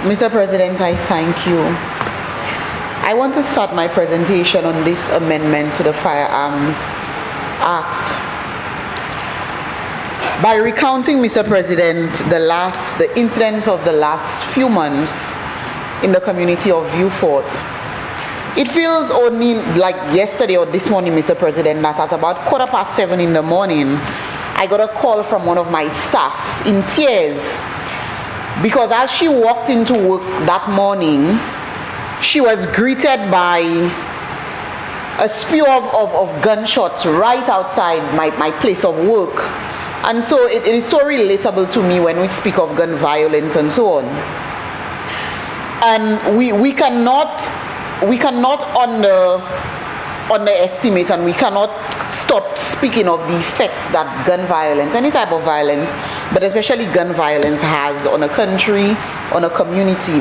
Mr. President, I thank you. I want to start my presentation on this amendment to the Firearms Act by recounting, Mr. President, the incidents of the last few months in the community of Vieux-Fort. It feels only like yesterday or this morning, Mr. President, that at about 7:15 in the morning, I got a call from one of my staff in tears, because as she walked into work that morning, she was greeted by a spew of gunshots right outside my place of work. And so it is so relatable to me when we speak of gun violence and so on. And we cannot underestimate, and we cannot stop speaking of the effects that gun violence, any type of violence, but especially gun violence, has on a country, on a community,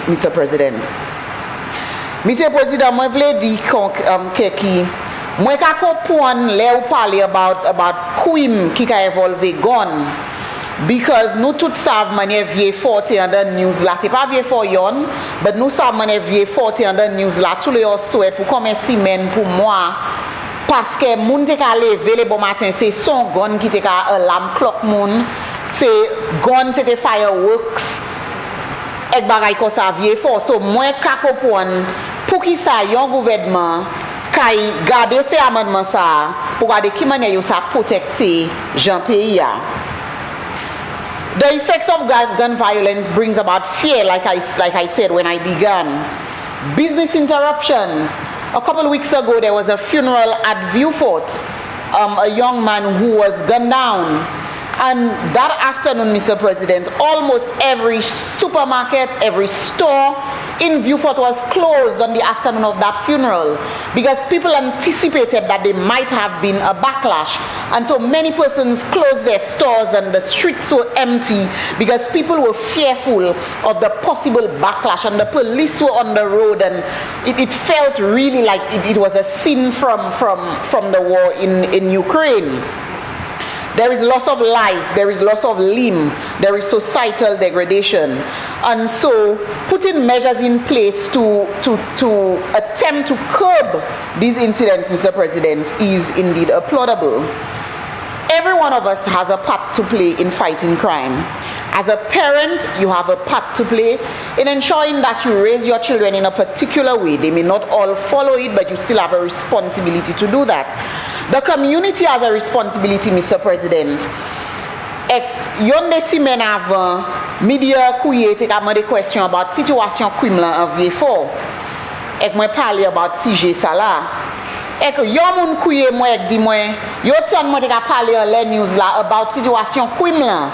Mr. President. Mr. President, moi vle di ki moi ka kompon le ou parle about crime ki ka evolve gun, because nous tout savons manière Vieux-Fort en the news là, c'est pas Vieux-Fort yon, but nous savons manière Vieux-Fort en the news là tous les souhait pour combien semaines pour moi, parce que moun te ka lever le bon matin, c'est son gun qui te ka alarm clock moun, c'est gun, c'était fireworks ek bagay ko sa Vieux-Fort. So moi ka kompon pour qui ça yon gouvernement kay garder ces amendements ça pour garder qui manière yo ça protecter Jean pays a. The effects of gun violence brings about fear, like I said when I began. Business interruptions. A couple of weeks ago, there was a funeral at Vieux-Fort, a young man who was gunned down. And that afternoon, Mr. President, almost every supermarket, every store in Vieux-Fort was closed on the afternoon of that funeral, because people anticipated that there might have been a backlash. And so many persons closed their stores and the streets were empty because people were fearful of the possible backlash, and the police were on the road, and it felt really like it was a scene from the war in Ukraine. There is loss of life, there is loss of limb, there is societal degradation. And so putting measures in place to attempt to curb these incidents, Mr. President, is indeed applaudable. Every one of us has a part to play in fighting crime. As a parent, you have a part to play in ensuring that you raise your children in a particular way. They may not all follow it, but you still have a responsibility to do that. The community has a responsibility, Mr. President. Yon de semaine avant, media kouye te ka mande question about situation crime la en Vieux-Fort. Ek mwen parle about CJ Sala. Ek yon moun kouye mwen ek di mwen, yo tan mwen te ka parle en le news la about situation crime la.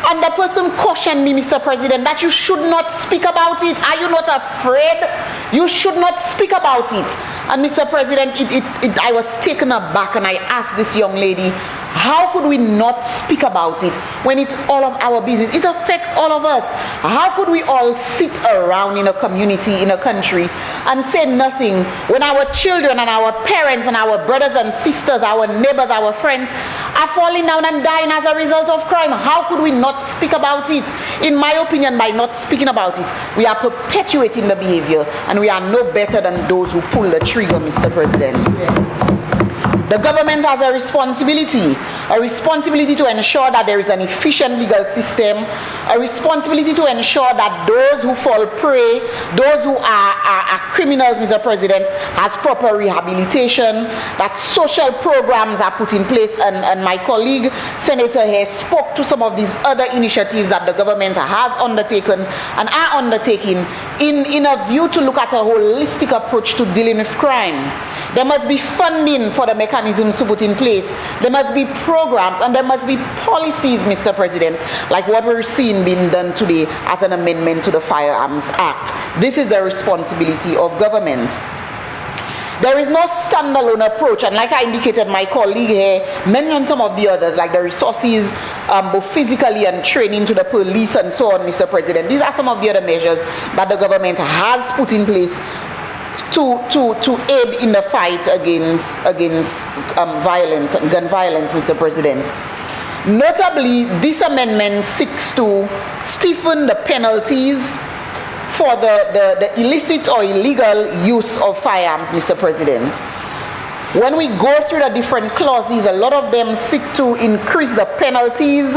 And the person cautioned me, Mr. President, that you should not speak about it. Are you not afraid? You should not speak about it. And Mr. President, I was taken aback, and I asked this young lady, how could we not speak about it when it's all of our business? It affects all of us. How could we all sit around in a community, in a country, and say nothing when our children and our parents and our brothers and sisters, our neighbors, our friends are falling down and dying as a result of crime? How could we not speak about it? In my opinion, by not speaking about it, we are perpetuating the behavior, and we are no better than those who pull the trigger, Mr. President. Yes. The government has a responsibility to ensure that there is an efficient legal system, a responsibility to ensure that those who fall prey, those who are criminals, Mr. President, has proper rehabilitation, that social programs are put in place, and my colleague, Senator here, spoke to some of these other initiatives that the government has undertaken and are undertaking in a view to look at a holistic approach to dealing with crime. There must be funding for the mechanisms to put in place. There must be programs, and there must be policies, Mr. President, like what we're seeing being done today as an amendment to the Firearms Act. This is the responsibility of government. There is no standalone approach, and like I indicated, my colleague here mentioned some of the others, like the resources, both physically and training to the police and so on, Mr. President. These are some of the other measures that the government has put in place to aid in the fight against violence and gun violence, Mr. President. Notably, this amendment seeks to stiffen the penalties for the illicit or illegal use of firearms, Mr. President. When we go through the different clauses, a lot of them seek to increase the penalties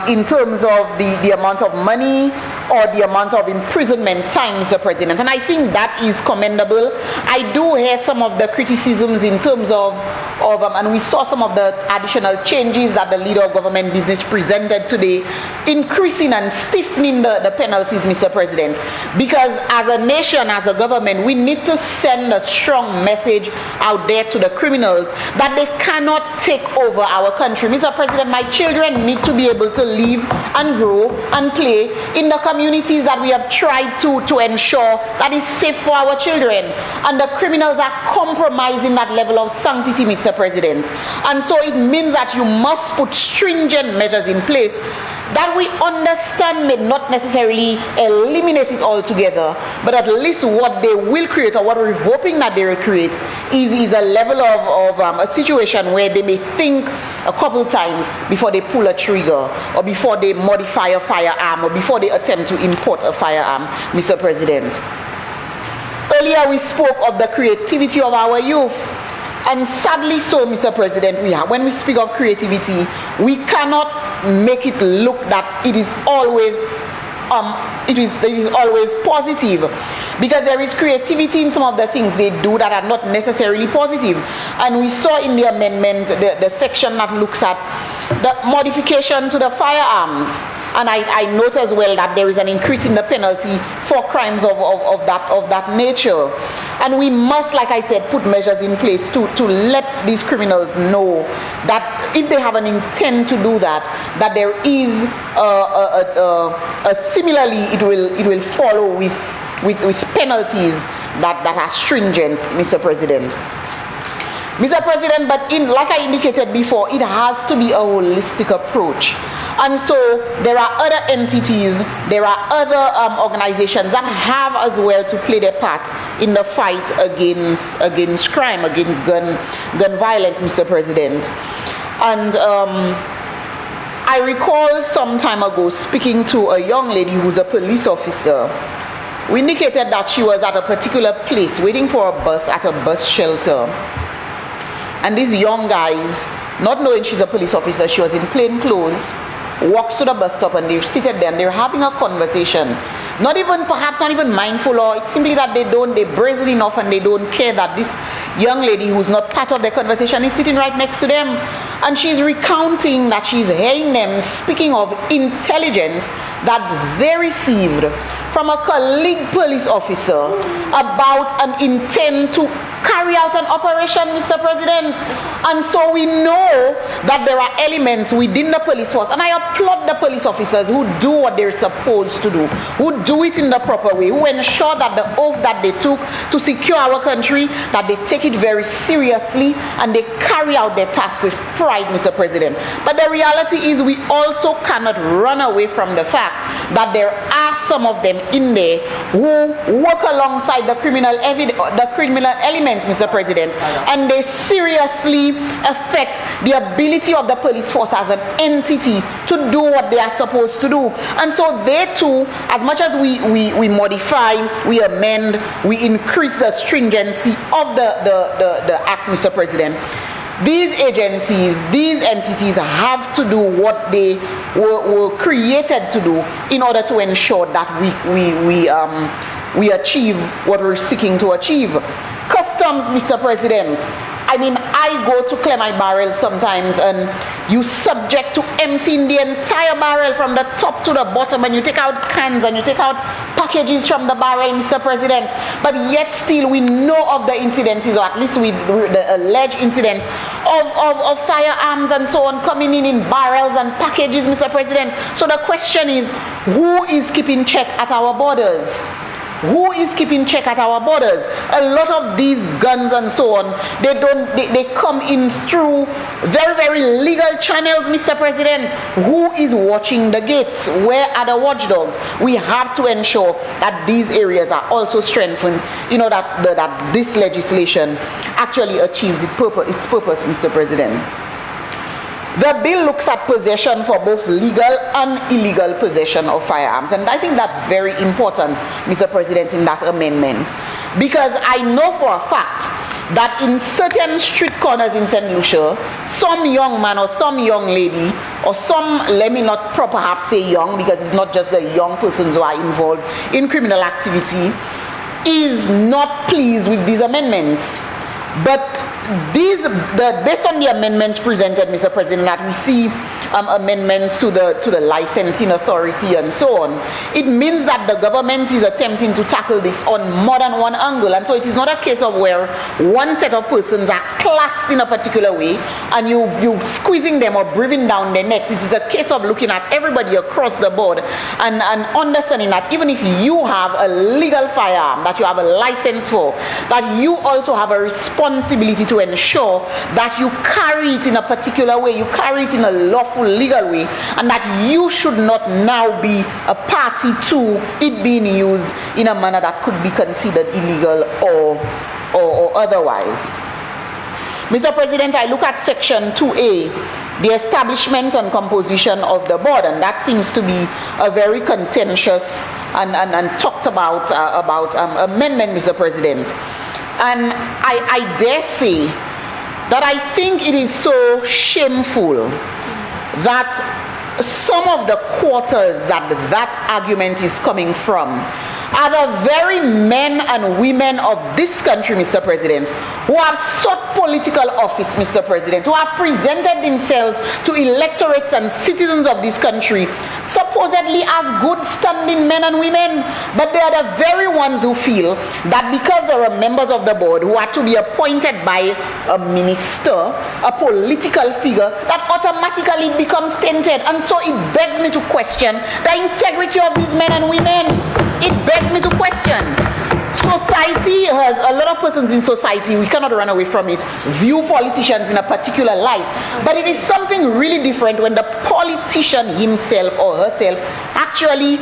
in terms of the amount of money or the amount of imprisonment time, Mr. President. And I think that is commendable. I do hear some of the criticisms in terms of and we saw some of the additional changes that the leader of government business presented today, increasing and stiffening the penalties, Mr. President. Because as a nation, as a government, we need to send a strong message out there to the criminals that they cannot take over our country. Mr. President, my children need to be able to live and grow and play in the communities that we have tried to ensure that is safe for our children. And the criminals are compromising that level of sanctity, Mr. President. And so it means that you must put stringent measures in place that we understand may not necessarily eliminate it altogether, but at least what they will create, or what we're hoping that they will create, is a level of a situation where they may think a couple times before they pull a trigger, or before they modify a firearm, or before they attempt to import a firearm, Mr. President. Earlier we spoke of the creativity of our youth. And sadly so, Mr. President, when we speak of creativity, we cannot make it look that it is always positive, because there is creativity in some of the things they do that are not necessarily positive. And we saw in the amendment the section that looks at the modification to the firearms. And I note as well that there is an increase in the penalty for crimes of that nature. And we must, like I said, put measures in place to let these criminals know that if they have an intent to do that, that there is similarly it will follow with penalties that are stringent, Mr. President. Mr. President, but like I indicated before, it has to be a holistic approach. And so there are other entities, there are other organizations that have as well to play their part in the fight against crime, against gun violence, Mr. President. And I recall some time ago speaking to a young lady who's a police officer. We indicated that she was at a particular place waiting for a bus at a bus shelter. And these young guys, not knowing she's a police officer, she was in plain clothes, walks to the bus stop, and they're seated there and they're having a conversation. Perhaps not even mindful, or it's simply that they brazen enough and they don't care that this young lady who's not part of the conversation is sitting right next to them. And she's recounting that she's hearing them speaking of intelligence that they received from a colleague police officer about an intent to carry out an operation, Mr. President. And so we know that there are elements within the police force, and I applaud the police officers who do what they're supposed to do, who do it in the proper way, who ensure that the oath that they took to secure our country, that they take it very seriously and they carry out their task with pride, Mr. President. But the reality is we also cannot run away from the fact that there are some of them in there who work alongside the criminal elements, Mr. President, and they seriously affect the ability of the police force as an entity to do what they are supposed to do. And so they too, as much as we modify, we amend, we increase the stringency of the act, Mr. President, these agencies, these entities have to do what they were created to do in order to ensure that we achieve what we're seeking to achieve. Customs, Mr. President. I mean, I go to clear my barrel sometimes and you subject to emptying the entire barrel from the top to the bottom, and you take out cans and you take out packages from the barrel, Mr. President. But yet still we know of the incidences, or at least the alleged incidents of firearms and so on coming in barrels and packages, Mr. President. So the question is, who is keeping check at our borders? Who is keeping check at our borders? A lot of these guns and so on, they come in through very, very legal channels, Mr. President. Who is watching the gates? Where are the watchdogs? We have to ensure that these areas are also strengthened, that this legislation actually achieves its purpose, Mr. President. The bill looks at possession for both legal and illegal possession of firearms. And I think that's very important, Mr. President, in that amendment. Because I know for a fact that in certain street corners in St. Lucia, some young man or some young lady, or some, let me not perhaps say young, because it's not just the young persons who are involved in criminal activity, is not pleased with these amendments. But based on the amendments presented, Mr. President, that we see amendments to the licensing authority and so on, it means that the government is attempting to tackle this on more than one angle. And so it is not a case of where one set of persons are classed in a particular way and you squeezing them or breathing down their necks. It is a case of looking at everybody across the board and understanding that even if you have a legal firearm that you have a license for, that you also have a responsibility to ensure that you carry it in a particular way, you carry it in a lawful, legal way, and that you should not now be a party to it being used in a manner that could be considered illegal or otherwise. Mr. President, I look at Section 2A, the establishment and composition of the board, and that seems to be a very contentious and talked about amendment, Mr. President. And I dare say that I think it is so shameful that some of the quarters that argument is coming from are the very men and women of this country, Mr. President, who have sought political office, Mr. President, who have presented themselves to electorates and citizens of this country supposedly as good standing men and women, but they are the very ones who feel that because there are members of the board who are to be appointed by a minister, a political figure, that automatically it becomes tainted. And so it begs me to question the integrity of these men and women. It begs me to question. Society has, a lot of persons in society, we cannot run away from it, view politicians in a particular light. But it is something really different when the politician himself or herself actually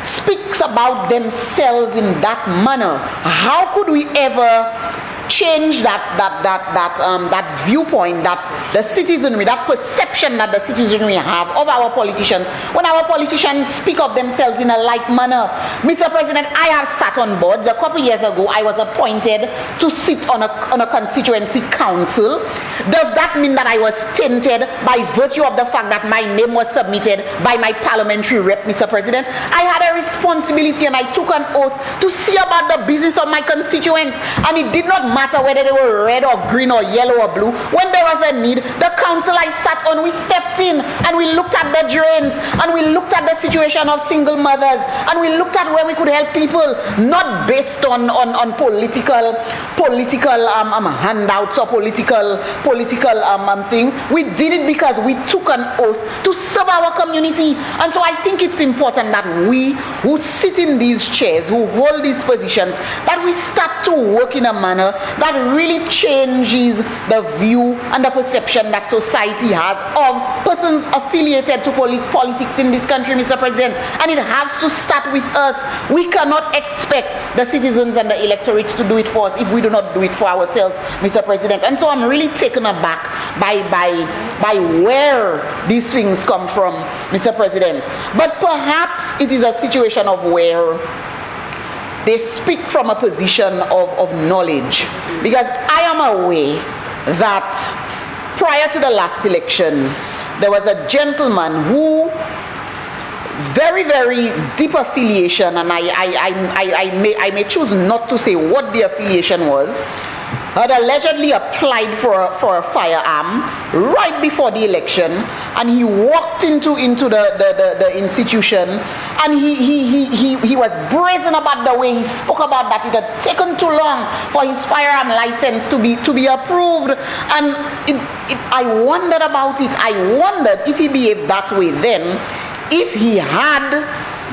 speaks about themselves in that manner. How could we ever change that viewpoint, that the citizenry, that perception that the citizenry have of our politicians, when our politicians speak of themselves in a like manner? Mr. President, I have sat on boards. A couple years ago, I was appointed to sit on a constituency council. Does that mean that I was tainted by virtue of the fact that my name was submitted by my parliamentary rep, Mr. President? I had a responsibility and I took an oath to see about the business of my constituents, and it did not matter whether they were red or green or yellow or blue. When there was a need, the council I sat on, we stepped in and we looked at the drains and we looked at the situation of single mothers and we looked at where we could help people, not based on political handouts or political things. We did it because we took an oath to serve our community. And so I think it's important that we who sit in these chairs, who hold these positions, that we start to work in a manner that really changes the view and the perception that society has of persons affiliated to politics in this country, Mr. President. And it has to start with us. We cannot expect the citizens and the electorate to do it for us if we do not do it for ourselves, Mr. President. And so I'm really taken aback by where these things come from, Mr. President. But perhaps it is a situation of where they speak from a position of knowledge, because I am aware that prior to the last election there was a gentleman who, very, very deep affiliation, and I may choose not to say what the affiliation was, had allegedly applied for a firearm right before the election, and he walked into the institution, and he was brazen about the way he spoke about that it had taken too long for his firearm license to be approved. And I wondered about it. I wondered if he behaved that way then, if he had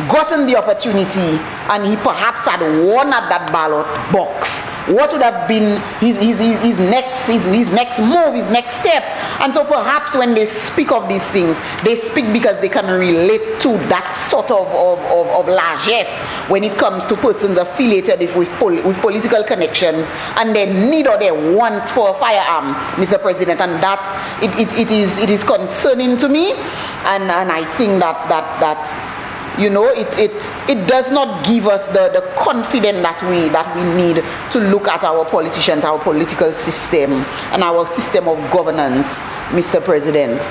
gotten the opportunity and he perhaps had won at that ballot box, what would have been his next move, his next step. And so perhaps when they speak of these things, they speak because they can relate to that sort of largesse when it comes to persons affiliated with political connections and their need or their want for a firearm, Mr. President. And that it is concerning to me, and I think that it does not give us the confidence that we need to look at our politicians, our political system, and our system of governance, Mr. President.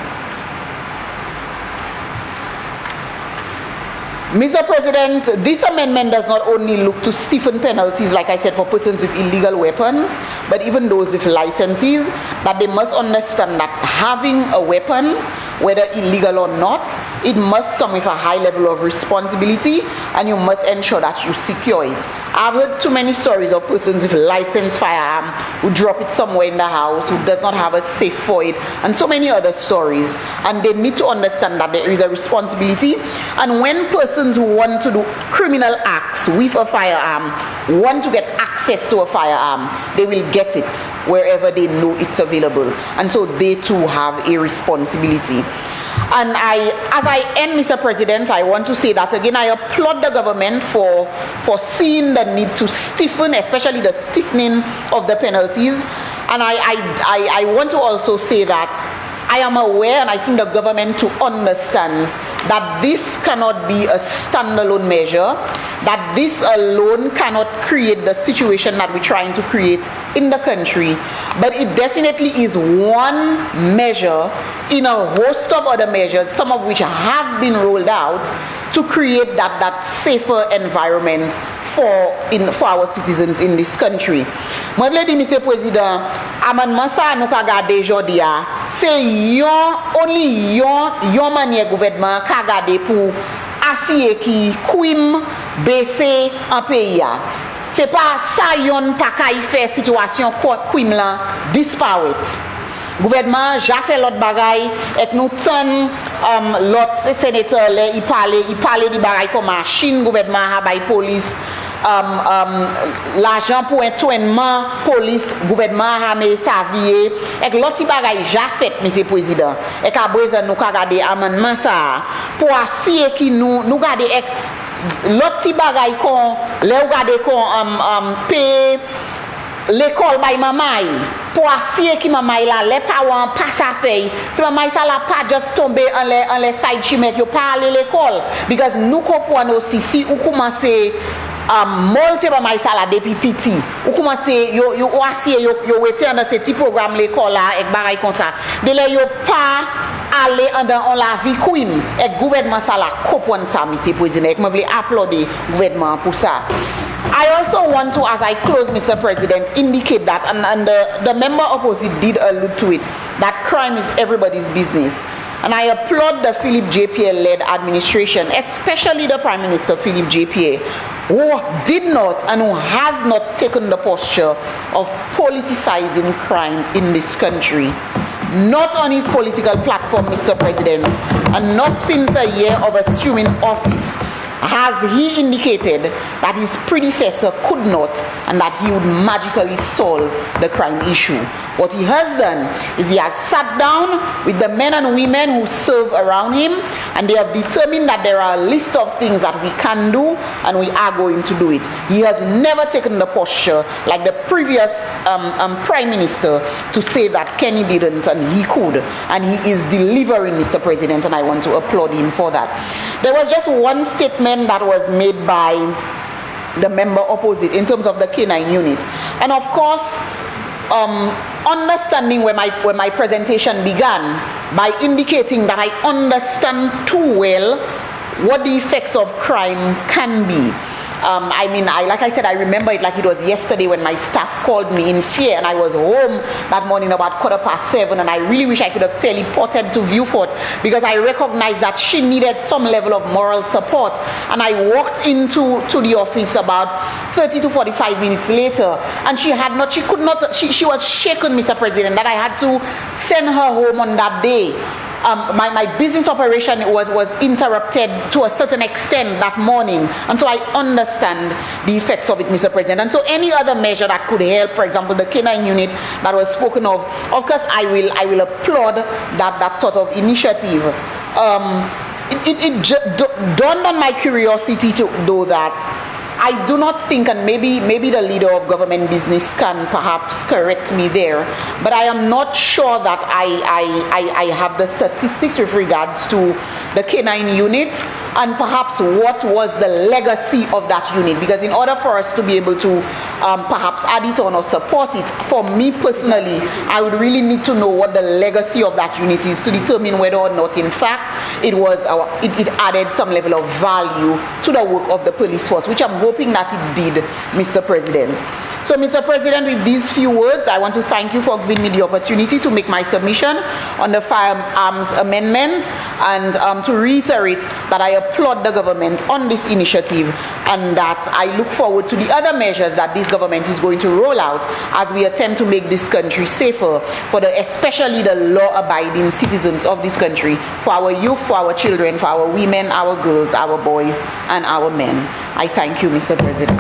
Mr. President, this amendment does not only look to stiffen penalties, like I said, for persons with illegal weapons, but even those with licenses, that they must understand that having a weapon, whether illegal or not, it must come with a high level of responsibility, and you must ensure that you secure it. I've heard too many stories of persons with licensed firearm who drop it somewhere in the house, who does not have a safe for it, and so many other stories. And they need to understand that there is a responsibility. And when persons who want to do criminal acts with a firearm want to get access to a firearm, they will get it wherever they know it's available. And so they too have a responsibility. And as I end, Mr. President, I want to say that again, I applaud the government for seeing the need to stiffen, especially the stiffening of the penalties. And I want to also say that I am aware, and I think the government too understands, that this cannot be a standalone measure, that this alone cannot create the situation that we're trying to create in the country, but it definitely is one measure in a host of other measures, some of which have been rolled out to create that safer environment for our citizens in this country. Moi vle di, Mr. President, amendement ça nous ka gade jodi a, c'est yon manière gouvernement ka gade pour assurer ki crime baisser en pays a. C'est pas ça yon pa ka y faire situation crime là disparaître. Gouvernement ja fait l'autre bagay et nous tan l'autre sénateur là il parlait di bagay comme machine gouvernement a bay police l'argent pour entraînement police gouvernement a mis savier et l'autre bagay ja fait monsieur président et ka besoin nous ka garder amendement ça pour assurer qui nous garder l'autre bagay qu'on les regarder qu'on paye l'école by mamay pour assurer que mamay là les parents pas ça fait si mamay ça la pas juste tomber en les side chimètre yo pas aller l'école because nous comprenons aussi si ou commencer molti mamay ça là depuis petit ou commencer yo assurer yo rester dans ce petit programme l'école là et bagay comme ça de là yo pas aller dans la vie queen et gouvernement ça là comprendre ça monsieur président et moi voulais applaudir gouvernement pour ça. I also want to, as I close, Mr. President, indicate that, and the member opposite did allude to it, that crime is everybody's business. And I applaud the Philip JPA-led administration, especially the Prime Minister Philip JPA, who did not and who has not taken the posture of politicizing crime in this country. Not on his political platform, Mr. President, and not since a year of assuming office has he indicated that his predecessor could not and that he would magically solve the crime issue. What he has done is he has sat down with the men and women who serve around him, and they have determined that there are a list of things that we can do and we are going to do it. He has never taken the posture like the previous Prime Minister to say that Kenny didn't and he could, and he is delivering, Mr. President, and I want to applaud him for that. There was just one statement that was made by the member opposite in terms of the K9 unit, and of course understanding where my presentation began by indicating that I understand too well what the effects of crime can be. Like I said, I remember it like it was yesterday when my staff called me in fear, and I was home that morning about 7:15, and I really wish I could have teleported to Viewfort because I recognized that she needed some level of moral support. And I walked into the office about 30 to 45 minutes later, and she was shaken, Mr. President, that I had to send her home on that day. my business operation was interrupted to a certain extent that morning, and so I understand the effects of it, Mr. President. And so any other measure that could help, for example, the K9 unit that was spoken of course I will applaud that sort of initiative. It dawned on my curiosity to do that. I do not think, and maybe the leader of government business can perhaps correct me there, but I am not sure that I have the statistics with regards to the K9 unit and perhaps what was the legacy of that unit, because in order for us to be able to perhaps add it on or support it, for me personally, I would really need to know what the legacy of that unit is to determine whether or not in fact it added some level of value to the work of the police force, which I'm hoping that it did, Mr. President. So, Mr. President, with these few words, I want to thank you for giving me the opportunity to make my submission on the firearms amendment, and to reiterate that I applaud the government on this initiative, and that I look forward to the other measures that this government is going to roll out as we attempt to make this country safer for especially the law-abiding citizens of this country, for our youth, for our children, for our women, our girls, our boys, and our men. I thank you, Mr. President.